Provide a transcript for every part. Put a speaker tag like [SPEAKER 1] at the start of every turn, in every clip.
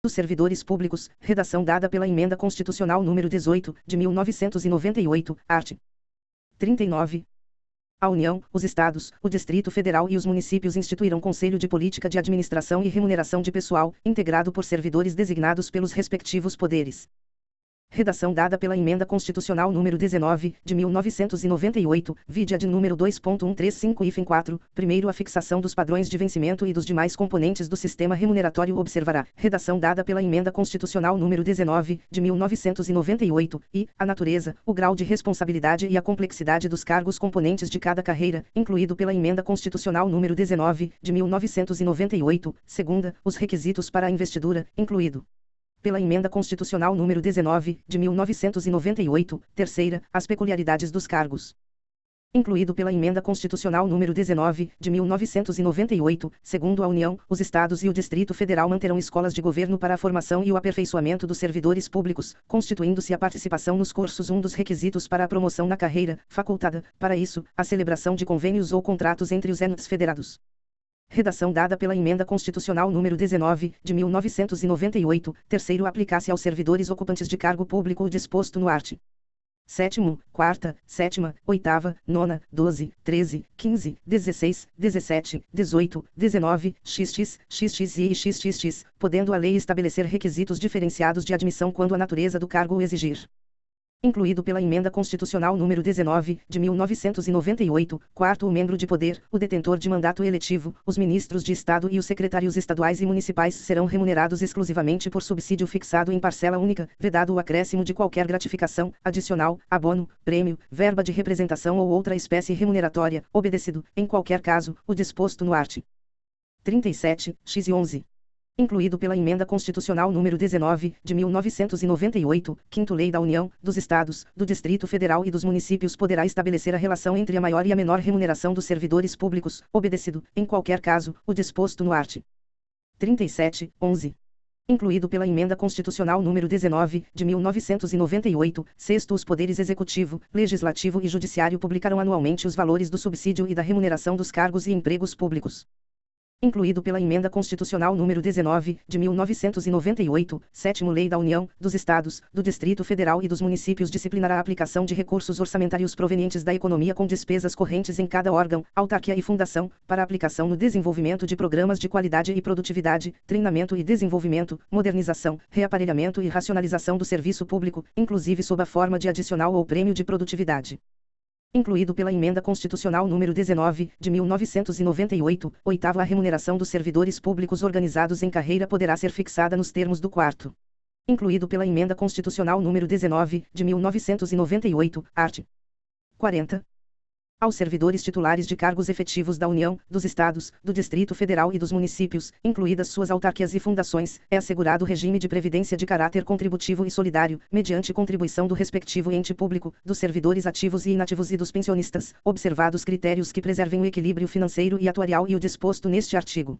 [SPEAKER 1] dos servidores públicos, redação dada pela Emenda Constitucional número 18, de 1998, art. 39. A União, os Estados, o Distrito Federal e os municípios instituirão Conselho de Política de Administração e Remuneração de Pessoal, integrado por servidores designados pelos respectivos poderes. Redação dada pela Emenda Constitucional número 19, de 1998, vide ad número 2.135-4, primeiro a fixação dos padrões de vencimento e dos demais componentes do sistema remuneratório observará. Redação dada pela Emenda Constitucional número 19, de 1998, e, a natureza, o grau de responsabilidade e a complexidade dos cargos componentes de cada carreira, incluído pela Emenda Constitucional número 19, de 1998, segunda, os requisitos para a investidura, incluído pela Emenda Constitucional número 19, de 1998, terceira, as peculiaridades dos cargos, incluído pela Emenda Constitucional número 19, de 1998, segundo a União, os Estados e o Distrito Federal manterão escolas de governo para a formação e o aperfeiçoamento dos servidores públicos, constituindo-se a participação nos cursos um dos requisitos para a promoção na carreira, facultada, para isso, a celebração de convênios ou contratos entre os entes federados. Redação dada pela Emenda Constitucional número 19, de 1998, terceiro aplicar-se aos servidores ocupantes de cargo público o disposto no art. 7º, 4ª, 7ª, 8ª, 9ª, 12, 13, 15, 16, 17, 18, 19, xx, xx e xxx, podendo a lei estabelecer requisitos diferenciados de admissão quando a natureza do cargo o exigir. Incluído pela Emenda Constitucional número 19, de 1998, quarto o membro de poder, o detentor de mandato eletivo, os ministros de Estado e os secretários estaduais e municipais serão remunerados exclusivamente por subsídio fixado em parcela única, vedado o acréscimo de qualquer gratificação, adicional, abono, prêmio, verba de representação ou outra espécie remuneratória, obedecido, em qualquer caso, o disposto no art. 37, x e 11. Incluído pela Emenda Constitucional número 19, de 1998, quinto Lei da União, dos Estados, do Distrito Federal e dos municípios poderá estabelecer a relação entre a maior e a menor remuneração dos servidores públicos, obedecido, em qualquer caso, o disposto no art. 37, 11. Incluído pela Emenda Constitucional número 19, de 1998, sexto os poderes executivo, legislativo e judiciário publicarão anualmente os valores do subsídio e da remuneração dos cargos e empregos públicos. Incluído pela Emenda Constitucional número 19, de 1998, sétimo Lei da União, dos Estados, do Distrito Federal e dos municípios disciplinará a aplicação de recursos orçamentários provenientes da economia com despesas correntes em cada órgão, autarquia e fundação, para aplicação no desenvolvimento de programas de qualidade e produtividade, treinamento e desenvolvimento, modernização, reaparelhamento e racionalização do serviço público, inclusive sob a forma de adicional ou prêmio de produtividade. Incluído pela Emenda Constitucional número 19, de 1998, oitava a remuneração dos servidores públicos organizados em carreira poderá ser fixada nos termos do quarto. Incluído pela Emenda Constitucional número 19, de 1998, art. 40. Aos servidores titulares de cargos efetivos da União, dos Estados, do Distrito Federal e dos municípios, incluídas suas autarquias e fundações, é assegurado regime de previdência de caráter contributivo e solidário, mediante contribuição do respectivo ente público, dos servidores ativos e inativos e dos pensionistas, observados critérios que preservem o equilíbrio financeiro e atuarial e o disposto neste artigo.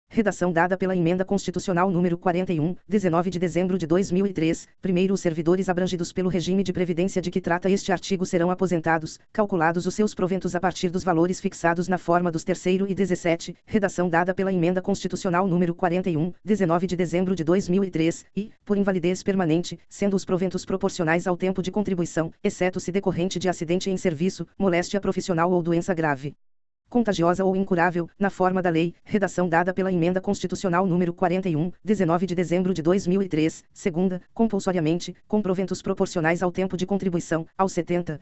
[SPEAKER 1] Redação dada pela Emenda Constitucional número 41, 19 de dezembro de 2003, primeiro os servidores abrangidos pelo regime de previdência de que trata este artigo serão aposentados, calculados os seus proventos a partir dos valores fixados na forma dos terceiro e 17, redação dada pela Emenda Constitucional número 41, 19 de dezembro de 2003, e, por invalidez permanente, sendo os proventos proporcionais ao tempo de contribuição, exceto se decorrente de acidente em serviço, moléstia profissional ou doença grave, contagiosa ou incurável, na forma da lei, redação dada pela Emenda Constitucional número 41, 19 de dezembro de 2003, segunda, compulsoriamente, com proventos proporcionais ao tempo de contribuição, aos 70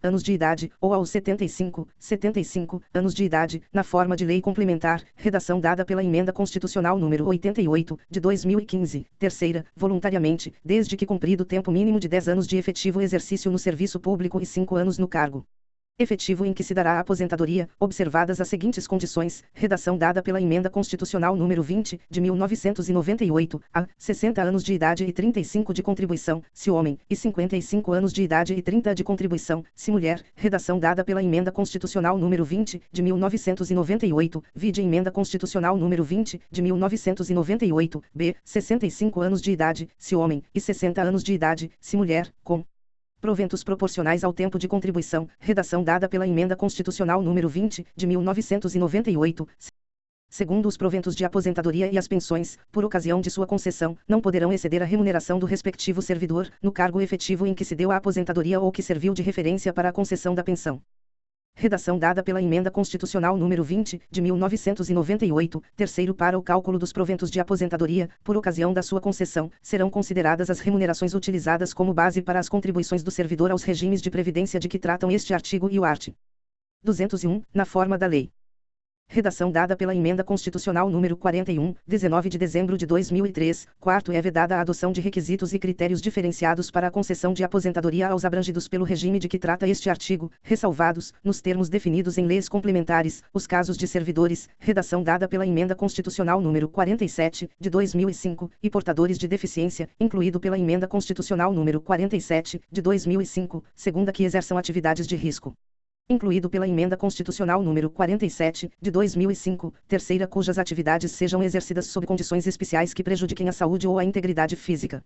[SPEAKER 1] anos de idade, ou aos 75 anos de idade, na forma de lei complementar, redação dada pela Emenda Constitucional número 88, de 2015, terceira, voluntariamente, desde que cumprido o tempo mínimo de 10 anos de efetivo exercício no serviço público e 5 anos no cargo efetivo em que se dará a aposentadoria, observadas as seguintes condições, redação dada pela Emenda Constitucional número 20, de 1998, a 60 anos de idade e 35 de contribuição, se homem, e 55 anos de idade e 30 de contribuição, se mulher, redação dada pela Emenda Constitucional número 20, de 1998, vide Emenda Constitucional número 20, de 1998, b, 65 anos de idade, se homem, e 60 anos de idade, se mulher, com proventos proporcionais ao tempo de contribuição, redação dada pela Emenda Constitucional número 20, de 1998, Segundo, os proventos de aposentadoria e as pensões, por ocasião de sua concessão, não poderão exceder a remuneração do respectivo servidor, no cargo efetivo em que se deu a aposentadoria ou que serviu de referência para a concessão da pensão. Redação dada pela Emenda Constitucional número 20, de 1998, terceiro, para o cálculo dos proventos de aposentadoria, por ocasião da sua concessão, serão consideradas as remunerações utilizadas como base para as contribuições do servidor aos regimes de previdência de que tratam este artigo e o art. 201, na forma da lei. Redação dada pela Emenda Constitucional número 41, 19 de dezembro de 2003, quarto, é vedada a adoção de requisitos e critérios diferenciados para a concessão de aposentadoria aos abrangidos pelo regime de que trata este artigo, ressalvados, nos termos definidos em leis complementares, os casos de servidores, redação dada pela Emenda Constitucional número 47, de 2005, e portadores de deficiência, incluído pela Emenda Constitucional número 47, de 2005, segunda, que exerçam atividades de risco, incluído pela Emenda Constitucional número 47, de 2005, terceira, cujas atividades sejam exercidas sob condições especiais que prejudiquem a saúde ou a integridade física,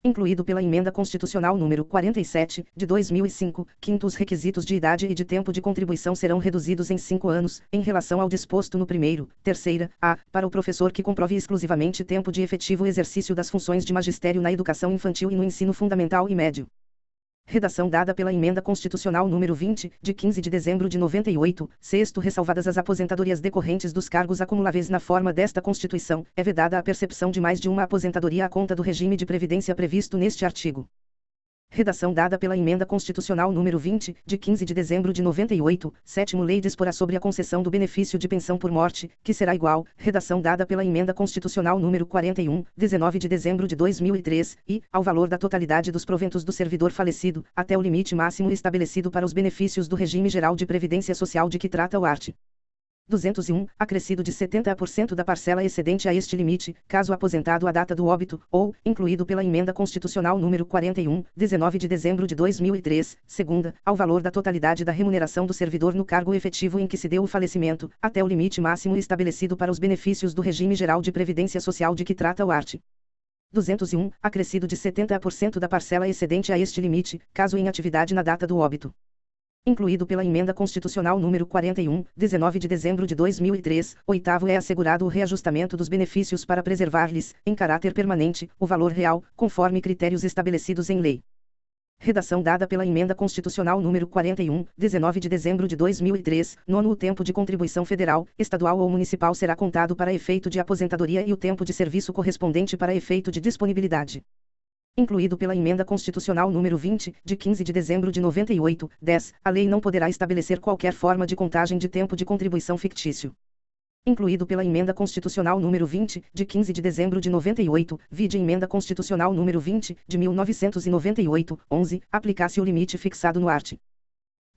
[SPEAKER 1] incluído pela Emenda Constitucional número 47, de 2005, quinto, os requisitos de idade e de tempo de contribuição serão reduzidos em 5 anos, em relação ao disposto no primeiro, terceira, a, para o professor que comprove exclusivamente tempo de efetivo exercício das funções de magistério na educação infantil e no ensino fundamental e médio. Redação dada pela Emenda Constitucional número 20, de 15 de dezembro de 98, sexto, ressalvadas as aposentadorias decorrentes dos cargos acumuláveis na forma desta Constituição, é vedada a percepção de mais de uma aposentadoria à conta do regime de previdência previsto neste artigo. Redação dada pela Emenda Constitucional número 20, de 15 de dezembro de 98, sétimo, lei disporá sobre a concessão do benefício de pensão por morte, que será igual, redação dada pela Emenda Constitucional número 41, 19 de dezembro de 2003, e, ao valor da totalidade dos proventos do servidor falecido, até o limite máximo estabelecido para os benefícios do regime geral de previdência social de que trata o art. 201, acrescido de 70% da parcela excedente a este limite, caso aposentado à data do óbito, ou, incluído pela Emenda Constitucional número 41, 19 de dezembro de 2003, segunda, ao valor da totalidade da remuneração do servidor no cargo efetivo em que se deu o falecimento, até o limite máximo estabelecido para os benefícios do regime geral de previdência social de que trata o art. 201, acrescido de 70% da parcela excedente a este limite, caso em atividade na data do óbito, incluído pela Emenda Constitucional número 41, 19 de dezembro de 2003, oitavo, é assegurado o reajustamento dos benefícios para preservar-lhes, em caráter permanente, o valor real, conforme critérios estabelecidos em lei. Redação dada pela Emenda Constitucional número 41, 19 de dezembro de 2003, nono, o tempo de contribuição federal, estadual ou municipal será contado para efeito de aposentadoria e o tempo de serviço correspondente para efeito de disponibilidade, incluído pela Emenda Constitucional número 20, de 15 de dezembro de 98, 10, a lei não poderá estabelecer qualquer forma de contagem de tempo de contribuição fictício, incluído pela Emenda Constitucional número 20, de 15 de dezembro de 98, vide Emenda Constitucional número 20, de 1998, 11, aplicar-se o limite fixado no art.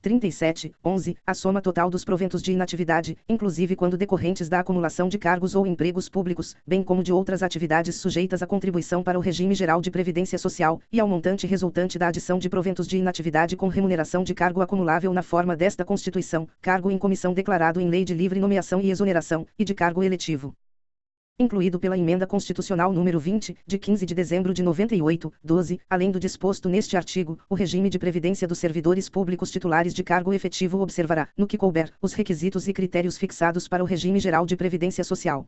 [SPEAKER 1] 37, 11, a soma total dos proventos de inatividade, inclusive quando decorrentes da acumulação de cargos ou empregos públicos, bem como de outras atividades sujeitas à contribuição para o regime geral de previdência social, e ao montante resultante da adição de proventos de inatividade com remuneração de cargo acumulável na forma desta Constituição, cargo em comissão declarado em lei de livre nomeação e exoneração, e de cargo eletivo, incluído pela Emenda Constitucional número 20, de 15 de dezembro de 98, 12, além do disposto neste artigo, o regime de previdência dos servidores públicos titulares de cargo efetivo observará, no que couber, os requisitos e critérios fixados para o regime geral de previdência social,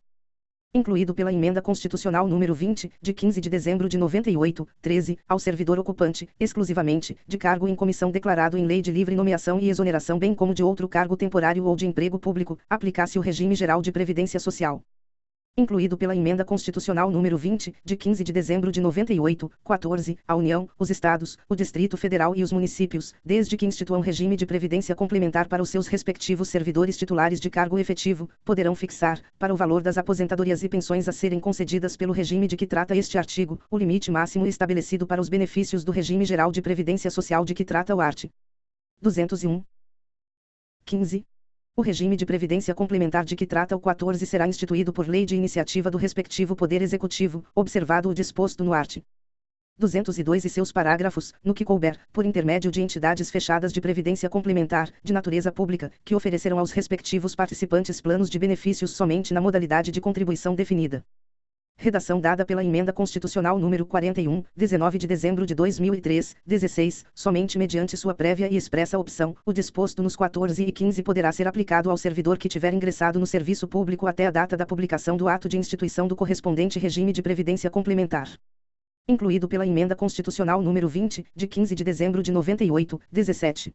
[SPEAKER 1] incluído pela Emenda Constitucional número 20, de 15 de dezembro de 98, 13, ao servidor ocupante, exclusivamente, de cargo em comissão declarado em lei de livre nomeação e exoneração, bem como de outro cargo temporário ou de emprego público, aplicar-se o regime geral de previdência social, incluído pela Emenda Constitucional número 20, de 15 de dezembro de 98, 14, a União, os Estados, o Distrito Federal e os municípios, desde que instituam regime de previdência complementar para os seus respectivos servidores titulares de cargo efetivo, poderão fixar, para o valor das aposentadorias e pensões a serem concedidas pelo regime de que trata este artigo, o limite máximo estabelecido para os benefícios do regime geral de previdência social de que trata o art. 201. 15. O regime de previdência complementar de que trata o 14 será instituído por lei de iniciativa do respectivo Poder Executivo, observado o disposto no art. 202 e seus parágrafos, no que couber, por intermédio de entidades fechadas de previdência complementar, de natureza pública, que oferecerão aos respectivos participantes planos de benefícios somente na modalidade de contribuição definida. Redação dada pela Emenda Constitucional número 41, 19 de dezembro de 2003, 16, somente mediante sua prévia e expressa opção, o disposto nos 14 e 15 poderá ser aplicado ao servidor que tiver ingressado no serviço público até a data da publicação do ato de instituição do correspondente regime de previdência complementar. Incluído pela Emenda Constitucional número 20, de 15 de dezembro de 98, 17.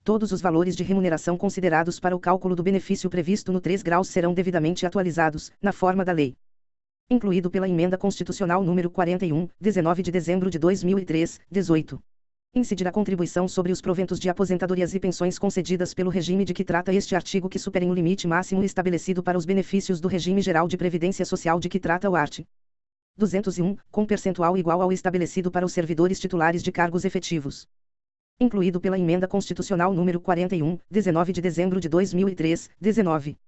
[SPEAKER 1] Todos os valores de remuneração considerados para o cálculo do benefício previsto no 3 graus serão devidamente atualizados, na forma da lei. Incluído pela Emenda Constitucional número 41, 19 de dezembro de 2003, 18. Incidirá contribuição sobre os proventos de aposentadorias e pensões concedidas pelo regime de que trata este artigo que superem o limite máximo estabelecido para os benefícios do regime geral de previdência social de que trata o art. 201, com percentual igual ao estabelecido para os servidores titulares de cargos efetivos. Incluído pela Emenda Constitucional número 41, 19 de dezembro de 2003, 19.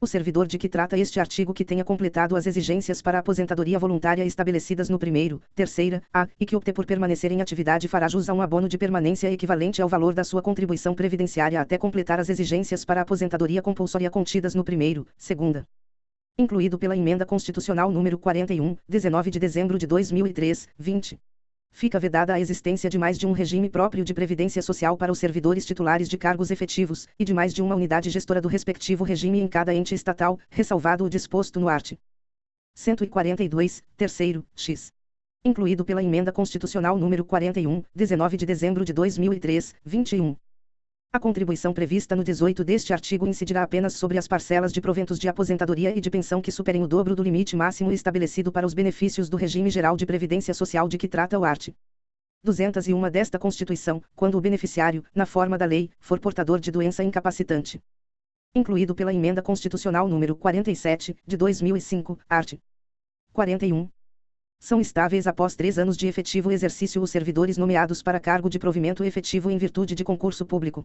[SPEAKER 1] O servidor de que trata este artigo que tenha completado as exigências para a aposentadoria voluntária estabelecidas no primeiro, terceira, A, e que opte por permanecer em atividade fará jus a um abono de permanência equivalente ao valor da sua contribuição previdenciária até completar as exigências para a aposentadoria compulsória contidas no primeiro, segunda. Incluído pela Emenda Constitucional número 41, 19 de dezembro de 2003, 20. Fica vedada a existência de mais de um regime próprio de previdência social para os servidores titulares de cargos efetivos, e de mais de uma unidade gestora do respectivo regime em cada ente estatal, ressalvado o disposto no art. 142, terceiro, x. Incluído pela Emenda Constitucional número 41, 19 de dezembro de 2003, 21. A contribuição prevista no 18 deste artigo incidirá apenas sobre as parcelas de proventos de aposentadoria e de pensão que superem o dobro do limite máximo estabelecido para os benefícios do regime geral de previdência social de que trata o art. 201 desta Constituição, quando o beneficiário, na forma da lei, for portador de doença incapacitante. Incluído pela Emenda Constitucional número 47, de 2005, art. 41. São estáveis após 3 anos de efetivo exercício os servidores nomeados para cargo de provimento efetivo em virtude de concurso público.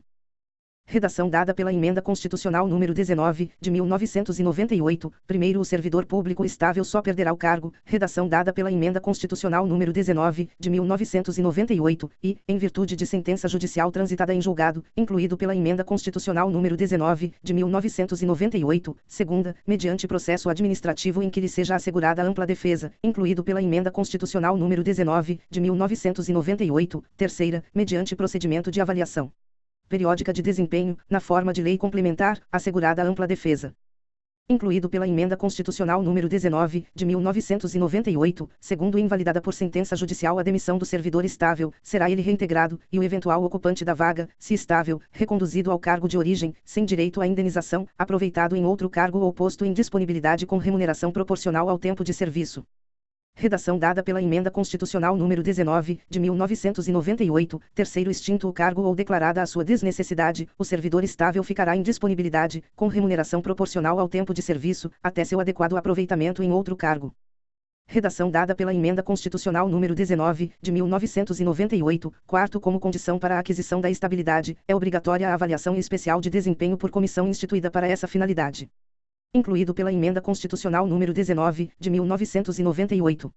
[SPEAKER 1] Redação dada pela Emenda Constitucional número 19, de 1998, primeiro o servidor público estável só perderá o cargo, redação dada pela Emenda Constitucional número 19, de 1998, e, em virtude de sentença judicial transitada em julgado, incluído pela Emenda Constitucional número 19, de 1998, segunda, mediante processo administrativo em que lhe seja assegurada ampla defesa, incluído pela Emenda Constitucional número 19, de 1998, terceira, mediante procedimento de avaliação periódica de desempenho, na forma de lei complementar, assegurada ampla defesa. Incluído pela Emenda Constitucional número 19, de 1998, segundo invalidada por sentença judicial a demissão do servidor estável, será ele reintegrado, e o eventual ocupante da vaga, se estável, reconduzido ao cargo de origem, sem direito à indenização, aproveitado em outro cargo ou posto em disponibilidade com remuneração proporcional ao tempo de serviço. Redação dada pela Emenda Constitucional número 19, de 1998, terceiro extinto o cargo ou declarada a sua desnecessidade, o servidor estável ficará em disponibilidade, com remuneração proporcional ao tempo de serviço, até seu adequado aproveitamento em outro cargo. Redação dada pela Emenda Constitucional número 19, de 1998, quarto como condição para a aquisição da estabilidade, é obrigatória a avaliação especial de desempenho por comissão instituída para essa finalidade. Incluído pela Emenda Constitucional número 19, de 1998.